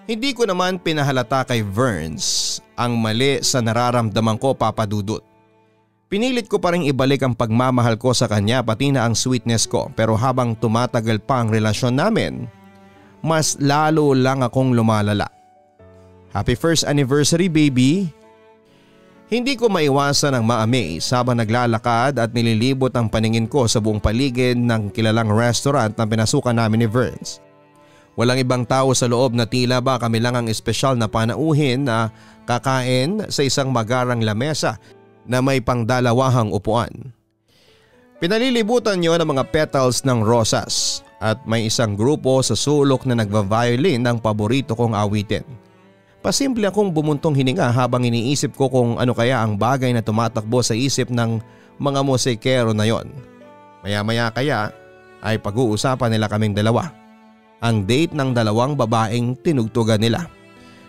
Hindi ko naman pinahalata kay Burns ang mali sa nararamdaman ko, Papa Dudut. Pinilit ko pa rin ibalik ang pagmamahal ko sa kanya pati na ang sweetness ko, pero habang tumatagal pa ang relasyon namin, mas lalo lang akong lumalala. Happy first anniversary, baby! Hindi ko maiwasan ang ma-amaze habang naglalakad at nililibot ang paningin ko sa buong paligid ng kilalang restaurant na pinasukan namin ni Burns. Walang ibang tao sa loob na tila ba kami lang ang espesyal na panauhin na kakain sa isang magarang lamesa na may pangdalawahang upuan. Pinalilibutan niyo ng mga petals ng rosas at may isang grupo sa sulok na nagva-violin ng paborito kong awitin. Pasimple akong bumuntong hininga habang iniisip ko kung ano kaya ang bagay na tumatakbo sa isip ng mga musikero na yon. Maya-maya kaya ay pag-uusapan nila kaming dalawa. Ang date ng dalawang babaeng tinugtugan nila.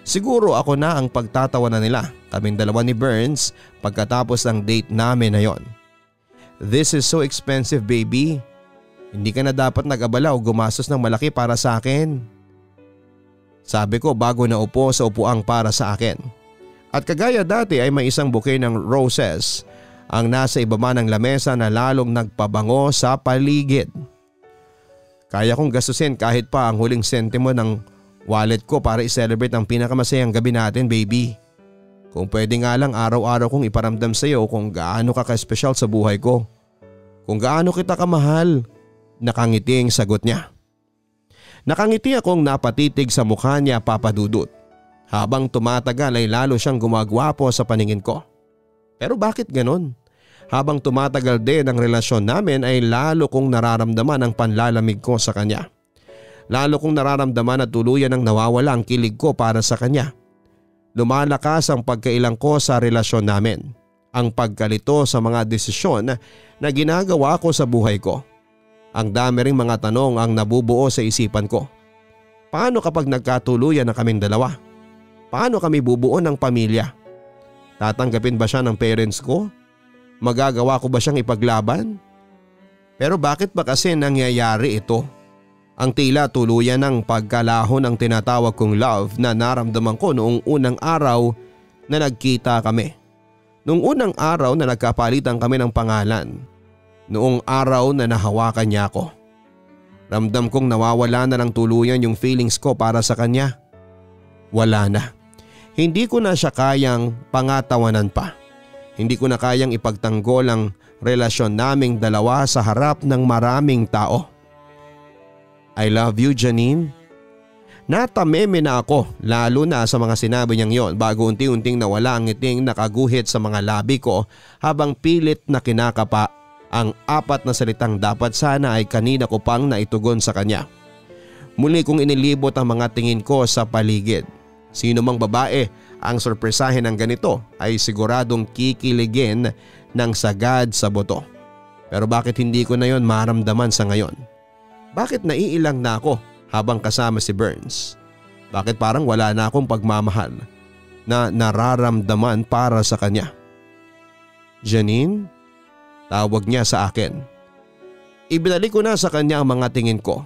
Siguro ako na ang pagtatawanan nila, kaming dalawa ni Burns pagkatapos ng date namin na yon. This is so expensive, baby. Hindi ka na dapat nag-abala o gumastos ng malaki para sa akin. Sabi ko bago naupo sa upuang para sa akin. At kagaya dati ay may isang bouquet ng roses ang nasa ibaba ng lamesa na lalong nagpabango sa paligid. Kaya kong gastusin kahit pa ang huling sentimo ng wallet ko para i-celebrate ang pinakamasayang gabi natin, baby. Kung pwede nga lang araw-araw kong iparamdam sa iyo kung gaano ka ka-espesyal sa buhay ko. Kung gaano kita kamahal. Nakangiting sagot niya. Nakangiti akong napatitig sa mukha niya, Papa Dudut. Habang tumatagal ay lalo siyang gumagwapo sa paningin ko. Pero bakit ganon? Habang tumatagal din ang relasyon namin ay lalo kong nararamdaman ang panlalamig ko sa kanya. Lalo kong nararamdaman na tuluyan ang nawawala ang kilig ko para sa kanya. Lumalakas ang pagkailang ko sa relasyon namin. Ang pagkalito sa mga desisyon na ginagawa ko sa buhay ko. Ang dami ring mga tanong ang nabubuo sa isipan ko. Paano kapag nagkatuluyan na kaming dalawa? Paano kami bubuo ng pamilya? Tatanggapin ba siya ng parents ko? Magagawa ko ba siyang ipaglaban? Pero bakit ba kasi nangyayari ito? Ang tila tuluyan ng pagkalahon ng tinatawag kong love na naramdaman ko noong unang araw na nagkita kami. Noong unang araw na nagkapalitan kami ng pangalan. Noong araw na nahawakan niya ako. Ramdam kong nawawala na ng tuluyan yung feelings ko para sa kanya. Wala na. Hindi ko na siya kayang pangatawanan pa. Hindi ko na kayang ipagtanggol ang relasyon naming dalawa sa harap ng maraming tao. I love you, Janine. Natameme na ako lalo na sa mga sinabi niyang yon bago unti-unting nawala ang ngiting nakaguhit sa mga labi ko habang pilit na kinakapa ang 4 na salitang dapat sana ay kanina ko pang naitugon sa kanya. Muli kong inilibot ang mga tingin ko sa paligid. Sino mang babae ang sorpresahin ng ganito ay siguradong kikiligin ng sagad sa buto. Pero bakit hindi ko na yon maramdaman sa ngayon? Bakit naiilang na ako habang kasama si Burns? Bakit parang wala na akong pagmamahal na nararamdaman para sa kanya? Janine? Tawag niya sa akin. Ibinalik ko na sa kanya ang mga tingin ko.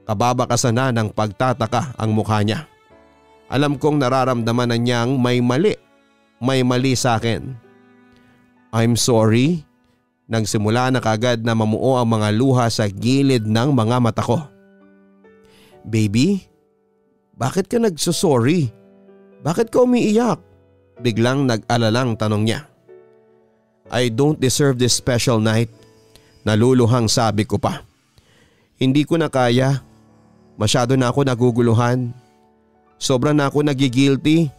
Kababakasan na ng pagtataka ang mukha niya. Alam kong nararamdaman na niyang may mali. May mali sa akin. I'm sorry. Nagsimula na kagad na mamuo ang mga luha sa gilid ng mga mata ko. Baby, bakit ka nagsusorry? Bakit ka umiiyak? Biglang nag-alalang tanong niya. I don't deserve this special night. Naluluhang sabi ko pa. Hindi ko na kaya. Masyado na ako naguguluhan. Sobra na ako nagigilty.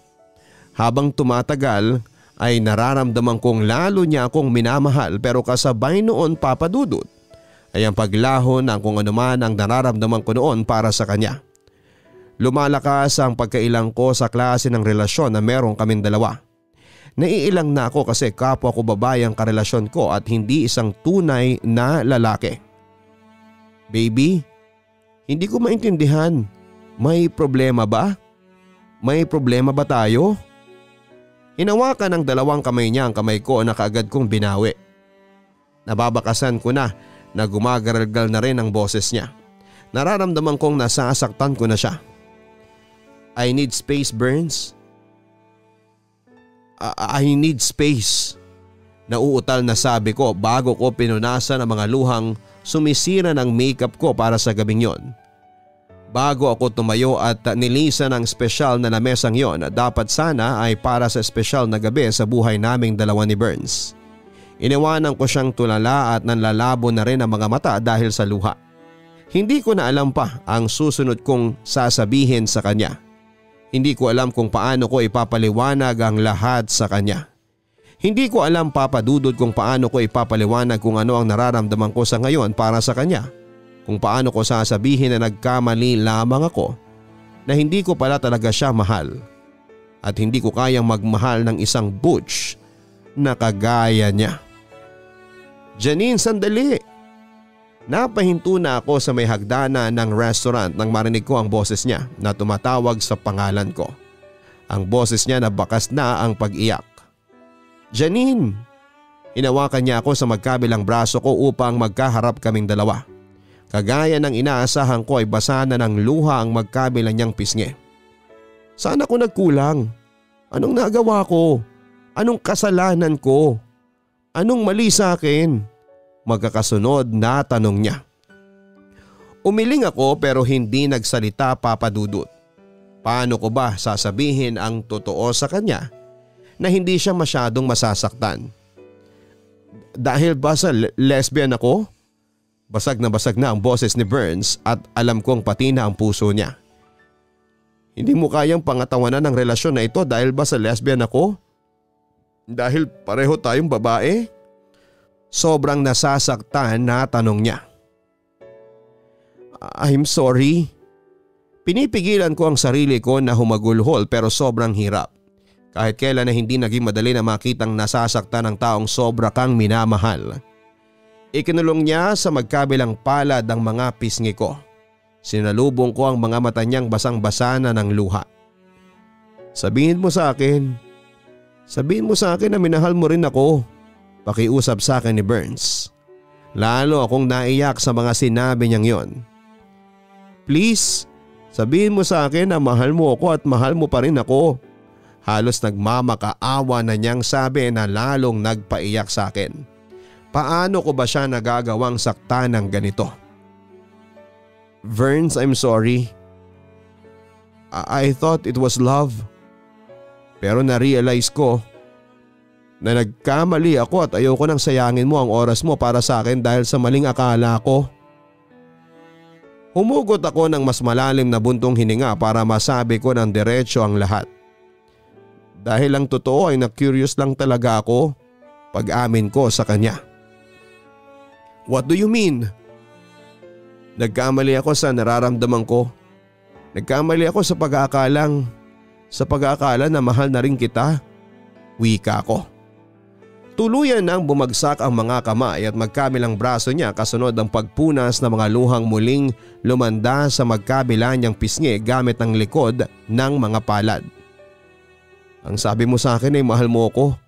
Habang tumatagal ay nararamdaman kong lalo niya akong minamahal pero kasabay noon, Papa Dudut, ay ang paglahon ng kung anuman ang nararamdaman ko noon para sa kanya. Lumalakas ang pagkailang ko sa klase ng relasyon na meron kaming dalawa. Naiilang na ako kasi kapwa ko babae ang karelasyon ko at hindi isang tunay na lalaki. Baby, hindi ko maintindihan. May problema ba? May problema ba tayo? Hinawakan ng dalawang kamay niya ang kamay ko na kaagad kong binawi. Nababakasan ko na gumagaragal na rin ang boses niya. Nararamdaman kong nasasaktan ko na siya. I need space, Burns. I need space. Nauutal na sabi ko bago ko pinunasan ang mga luhang sumisira ng makeup ko para sa gabing yon. Bago ako tumayo at nilisan ang espesyal na lamesang yon na dapat sana ay para sa espesyal na gabi sa buhay naming dalawa ni Burns. Iniwanan ko siyang tulala at nanlalabo na rin ang mga mata dahil sa luha. Hindi ko na alam pa ang susunod kong sasabihin sa kanya. Hindi ko alam kung paano ko ipapaliwanag ang lahat sa kanya. Hindi ko alam, Papa Dudut, kung paano ko ipapaliwanag kung ano ang nararamdaman ko sa ngayon para sa kanya. Kung paano ko sasabihin na nagkamali lamang ako, na hindi ko pala talaga siya mahal. At hindi ko kayang magmahal ng isang butch na kagaya niya. Janine, sandali! Napahinto na ako sa may hagdana ng restaurant nang marinig ko ang boses niya na tumatawag sa pangalan ko. Ang boses niya na bakas na ang pag-iyak. Janine! Hinawakan niya ako sa magkabilang braso ko upang magkaharap kaming dalawa. Kagaya ng inaasahan ko ay basa na ng luha ang magkabilang niyang pisngi. Saan ako nagkulang? Anong nagawa ko? Anong kasalanan ko? Anong mali sa akin? Magkakasunod na tanong niya. Umiling ako pero hindi nagsalita, Papa Dudut. Paano ko ba sasabihin ang totoo sa kanya na hindi siya masyadong masasaktan? Dahil ba sa lesbian ako? Basag na ang boses ni Burns at alam kong pati na ang puso niya. Hindi mo kayang pangatawanan ang relasyon na ito dahil ba sa lesbian ako? Dahil pareho tayong babae? Sobrang nasasaktan na tanong niya. I'm sorry. Pinipigilan ko ang sarili ko na humagulhol pero sobrang hirap. Kahit kailan na hindi naging madali na makitang nasasaktan ng taong sobra kang minamahal. Ikinulong niya sa magkabilang palad ang mga pisngi ko. Sinalubong ko ang mga mata niyang basang-basa na ng luha. Sabihin mo sa akin na minahal mo rin ako. Pakiusap sa akin ni Burns. Lalo akong naiyak sa mga sinabi niyang yon. Please, sabihin mo sa akin na mahal mo ako at mahal mo pa rin ako. Halos nagmamakaawa na niyang sabi na lalong nagpaiyak sa akin. Paano ko ba siya nagagawang saktan ng ganito? Burns, I'm sorry. I thought it was love. Pero na-realize ko na nagkamali ako at ayoko nang sayangin mo ang oras mo para sa akin dahil sa maling akala ko. Humugot ako ng mas malalim na buntong hininga para masabi ko ng diretso ang lahat. Dahil ang totoo ay na-curious lang talaga ako pag-amin ko sa kanya. What do you mean? Nagkamali ako sa nararamdaman ko. Nagkamali ako sa pag-aakala na mahal na rin kita. Wika ko. Tuluyan nang bumagsak ang mga kamay at magkabilang braso niya kasunod ang pagpunas ng mga luhang muling lumanda sa magkabila niyang pisngi gamit ang likod ng mga palad. Ang sabi mo sa akin ay mahal mo ako.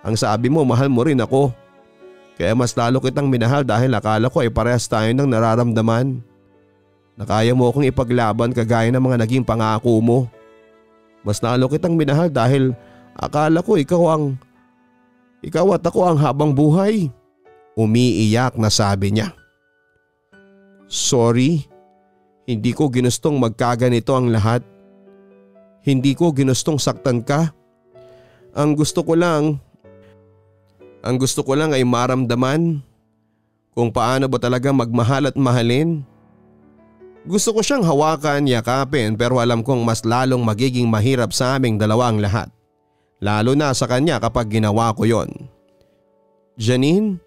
Ang sabi mo mahal mo rin ako. Kaya mas lalo kitang minahal dahil akala ko ay parehas tayo ng nararamdaman. Na kaya mo akong ipaglaban kagaya ng mga naging pangako mo. Mas lalo kitang minahal dahil akala ko ikaw at ako ang habang buhay. Umiiyak na sabi niya. Sorry, hindi ko ginustong magkaganito ang lahat. Hindi ko ginustong saktan ka. Ang gusto ko lang ay maramdaman kung paano ba talaga magmahal at mahalin. Gusto ko siyang hawakan, yakapin pero alam kong mas lalong magiging mahirap sa aming dalawa ang lahat. Lalo na sa kanya kapag ginawa ko yon. Janine,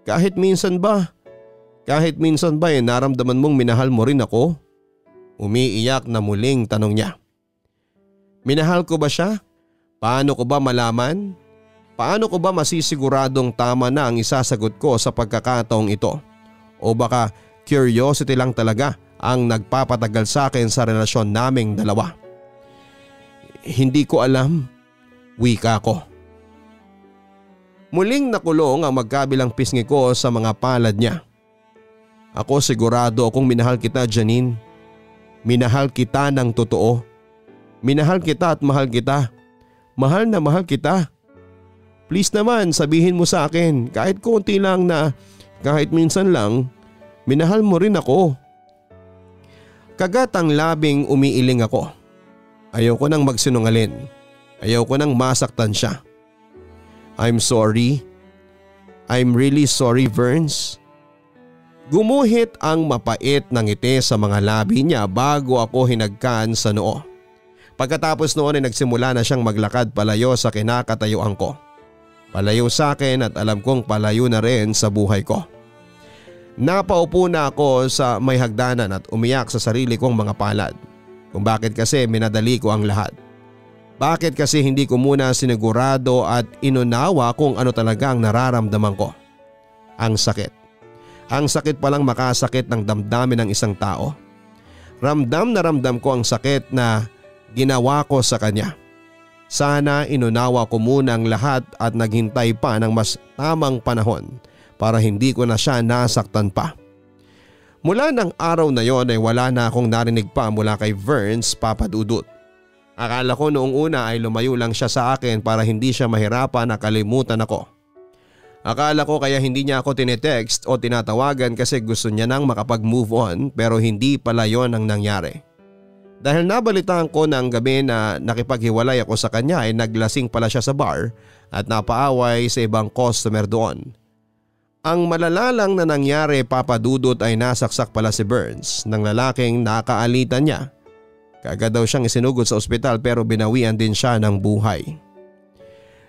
kahit minsan ba naramdaman mong minahal mo rin ako? Umiiyak na muling tanong niya. Minahal ko ba siya? Paano ko ba malaman? Paano ko ba masisiguradong tama na ang isasagot ko sa pagkakataong ito? O baka curiosity lang talaga ang nagpapatagal sa akin sa relasyon naming dalawa? Hindi ko alam. Wika ko. Muling nakulong ang magkabilang pisngi ko sa mga palad niya. Ako sigurado akong minahal kita, Janine. Minahal kita ng totoo. Minahal kita at mahal kita. Mahal na mahal kita. Please naman sabihin mo sa akin kahit konti lang na kahit minsan lang minahal mo rin ako. Kagatang labing umiiling ako. Ayoko nang magsinungaling. Ayoko nang masaktan siya. I'm sorry. I'm really sorry, Burns. Gumuhit ang mapait na ngiti sa mga labi niya bago ako hinagkan sa noo. Pagkatapos noon ay nagsimula na siyang maglakad palayo sa kinakatayuan ko. Palayo sa akin at alam kong palayo na rin sa buhay ko. Napaupo na ako sa may hagdanan at umiyak sa sarili kong mga palad. Kung bakit kasi minadali ko ang lahat. Bakit kasi hindi ko muna sinigurado at inunawa kung ano talaga ang nararamdaman ko. Ang sakit. Ang sakit palang makasakit ng damdamin ng isang tao. Ramdam na ramdam ko ang sakit na ginawa ko sa kanya. Sana inunawa ko muna ang lahat at naghintay pa ng mas tamang panahon para hindi ko na siya nasaktan pa. Mula ng araw na yon ay wala na akong narinig pa mula kay Verns, Papa Dudut. Akala ko noong una ay lumayo lang siya sa akin para hindi siya mahirapan na kalimutan ako. Akala ko kaya hindi niya ako tinetext o tinatawagan kasi gusto niya nang makapag-move on, pero hindi pala yon ang nangyari. Dahil nabalitaan ko na ang gabi na nakipaghiwalay ako sa kanya ay naglasing pala siya sa bar at napaaway sa ibang customer doon. Ang malala lang na nangyari, Papa Dudut, ay nasaksak pala si Burns ng lalaking nakaalitan niya. Kaagad daw siyang isinugod sa ospital pero binawian din siya ng buhay.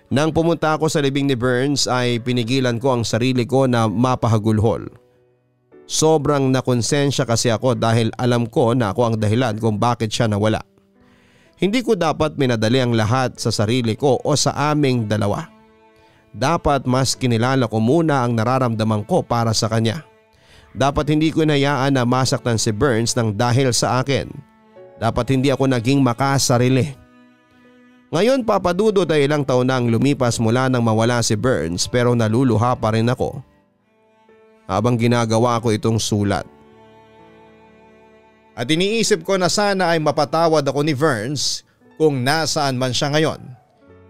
Nang pumunta ako sa libing ni Burns ay pinigilan ko ang sarili ko na mapahagulhol. Sobrang nakonsensya kasi ako dahil alam ko na ako ang dahilan kung bakit siya nawala. Hindi ko dapat minadali ang lahat sa sarili ko o sa aming dalawa. Dapat mas kinilala ko muna ang nararamdaman ko para sa kanya. Dapat hindi ko inayaan na masaktan si Burns ng dahil sa akin. Dapat hindi ako naging makasarili. Ngayon, Papa Dudut, ay ilang taon na ang lumipas mula nang mawala si Burns pero naluluha pa rin ako habang ginagawa ko itong sulat. At iniisip ko na sana ay mapatawad ako ni Verns kung nasaan man siya ngayon.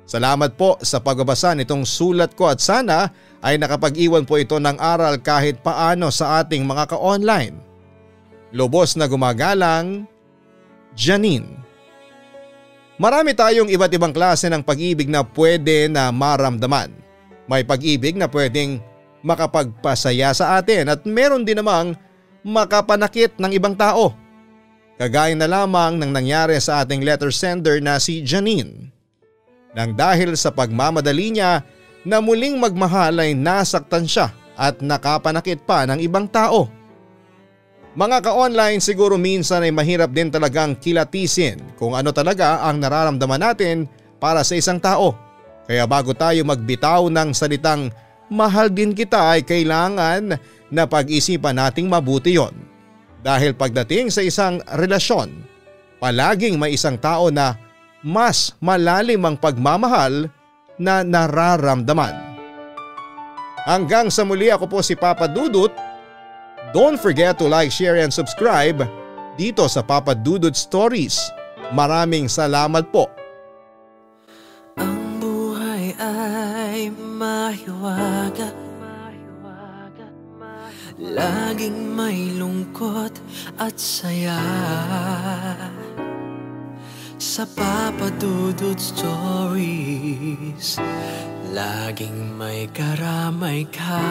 Salamat po sa pagbabasa nitong sulat ko at sana ay nakapag-iwan po ito ng aral kahit paano sa ating mga ka-online. Lubos na gumagalang, Janine. Marami tayong iba't ibang klase ng pag-ibig na pwede na maramdaman. May pag-ibig na pwedeng makapagpasaya sa atin at meron din namang makapanakit ng ibang tao. Kagaya na lamang ng nangyari sa ating letter sender na si Janine. Nang dahil sa pagmamadali niya na muling magmahal ay nasaktan siya at nakapanakit pa ng ibang tao. Mga ka-online, siguro minsan ay mahirap din talagang kilatisin kung ano talaga ang nararamdaman natin para sa isang tao. Kaya bago tayo magbitaw ng salitang mahal din kita ay kailangan na pag-isipan nating mabuti yon. Dahil pagdating sa isang relasyon, palaging may isang tao na mas malalim ang pagmamahal na nararamdaman. Hanggang sa muli, ako po si Papa Dudut. Don't forget to like, share and subscribe dito sa Papa Dudut Stories. Maraming salamat po. Ang buhay ay mahiwaga, laging may lungkot at saya. Sa Papa Dudut Stories, laging may karamay ka.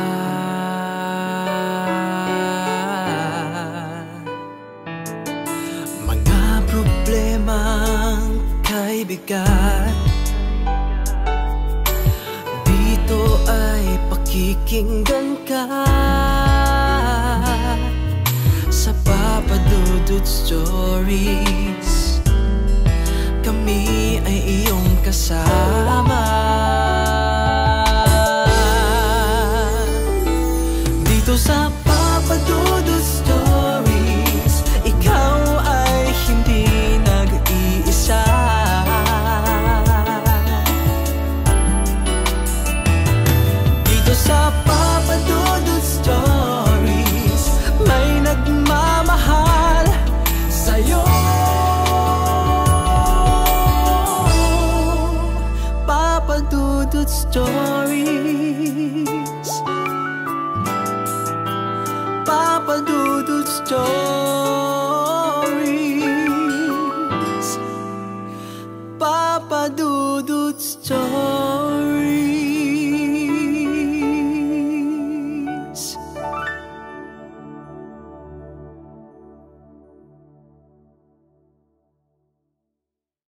Mga problemang kaibigan, dito ay pakikinggan ka. Sa Papa Dudut Stories, kami ay iyong kasama. Dito sa Papa Dudut Stories, ikaw ay hindi nag-iisa. Dito sa Papa Dudut Stories, may nagmamahal sa'yo. Papa Dudut Stories, Papa Dudut Stories.